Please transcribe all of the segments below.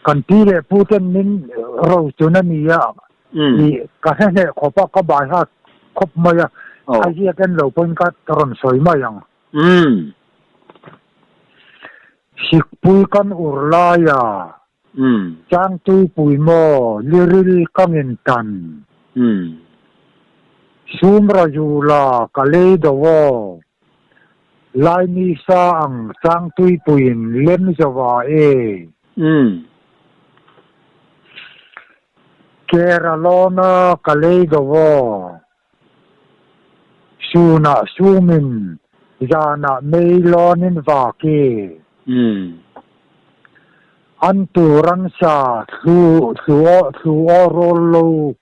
kan ti le putin nin ro chunania i ka he khopa ka ba ha khop maya ai ya kan lo pon ka ron soi ma yang sikpui kan urlaya chang tu pui mo liril kangin tan sumra yula kale dawo lai ni sa ang chang tui puin lem jawa e Keralona kale dawo suna sumin jana meilonin vake anturan sa su orolo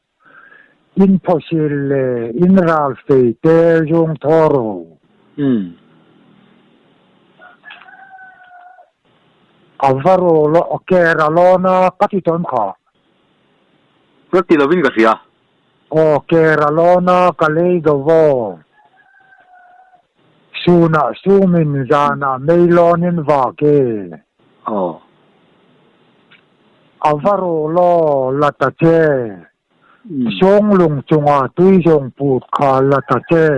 impossible inral feite yung toro avaro lo Keralona katiton ka Berarti lo bin kasi o Keralona kale dawo suna sumin jana meilonin vake avaro lo latache song lung chunga tui jong put kha latache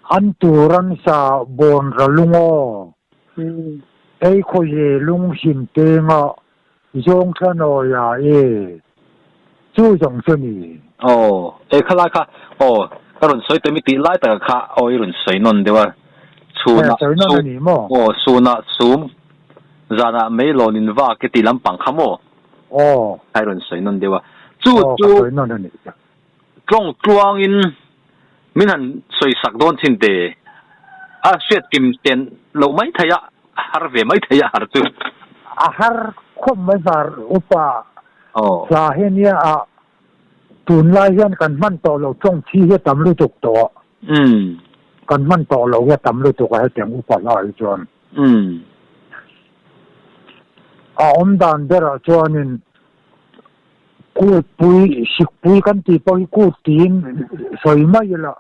anturan sa bon ralungo ei khoye lung sim tenga jong khano ya e chu jong chuni e khala kha karon soi te mi ti lai ta kha irun soi non dewa chuna ni mo suna sum zana me lo nin va ke ti lam pang khamo iron soi non dewa chu trong chuang in min han soi sak don thin te a shet tim ten lo mai thaya har ve mai thaya har tu a har khom mai var upa sa henia a tun lai hian kan man to lo trong chi he tam lu tuk to kan man to lo he tam lu tuk he tem upa lai chuan a dan dera chuanin ku pui sik pui kan ti poi ku tin soi mai la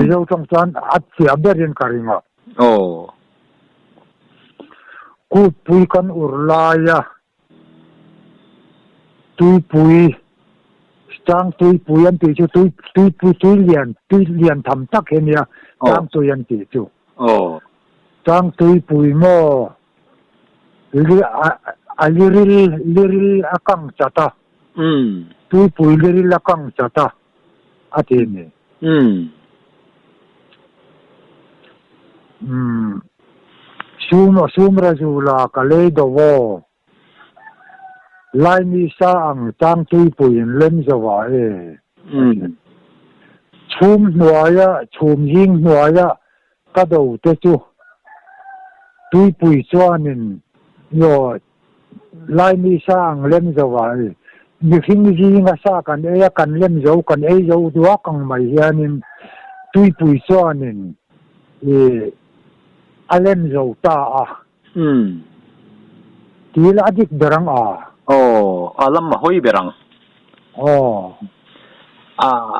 yo trong chuan at sia berin karinga ku pui kan urlaya tui pui chang tui pui an ti chu tui lian tham tak henia chang tui an ti chu chang tui pui mo liril akang chata tui pui liril akang chata atini sumra jula kale dawo lai ni sa ang chang tui pui lem jawa e chum hing nuaya ka do te chu tui pui chuanin yo lai ni sa ang lem jawa e mi hing ji nga sa kan e kan lem jo kan e jo duwa kang mai hianin tui pui chuanin e alem jo ta tila adik berang alam mahoy berang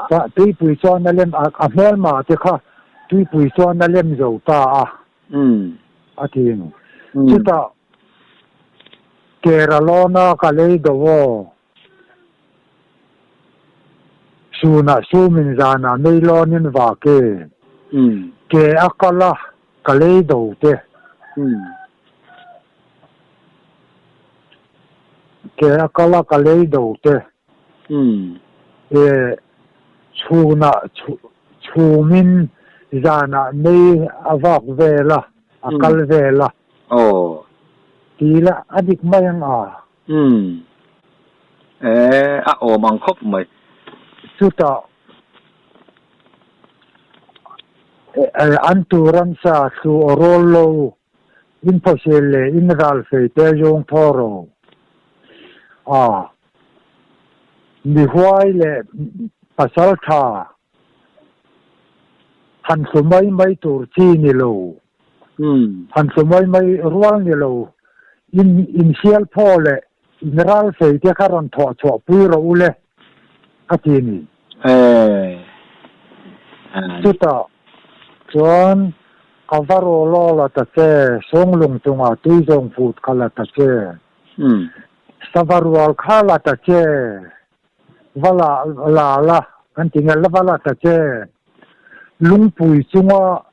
ta tui pui chuan alem a mel ma te kha tui pui chuan alem jo ta atin chuta Keralona kale dawo suna sumin jana meilonin vake ke akala kale do te ke akala kale do te chumin jana mei avak vela akal vela tila adik mayang mangkop mai chuta anturan sa su orolo impossible inral feite yung toro mi huai le pasal tha han sumai mai tur chi ni lo han sumai mai ruang ni lo in sial pole inral feite karon tho pui ro ule atini chuta chuan kavarolo la ta che songlung tunga tuizong food kala ta che savarwal khala ta che la kan tingal la vala ta che lungpui chunga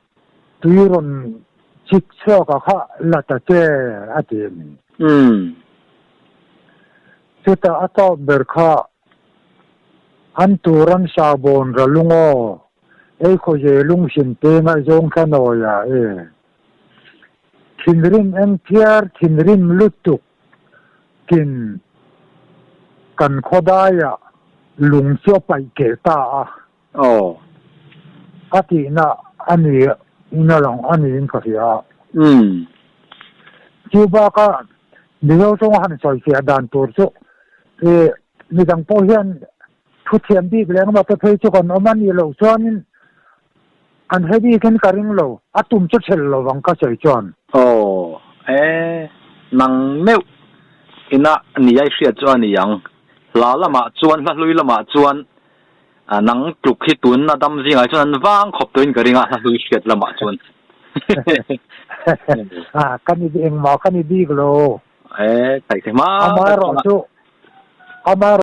tuiron chik cho ka kha la ta che atin chuta ato berkha han turan sabon ra lungo ei kho je lung sin te nga zong kha no ya thinrin en tiar thinrin lutuk kin kan khodaya lung cho pai ke ta ati na ani ina long ani in ka ya chuba ka niyo song han soi sia dan tur chu ni dang po hian thu thiam bi leng ma ta thei chu kon oman ni lo chuanin an hebi kan karing lo atum chu thel lo wang ka chei chuan nang meu ina ni ai hriat chuan ni yang la lama chuan la lui lama chuan nang tuk hi tun na dam zinga chuan wang khop toin karinga la lui hriat lama chuan kan ni eng ma kan ni bi lo thai thai ma amaro chu amaro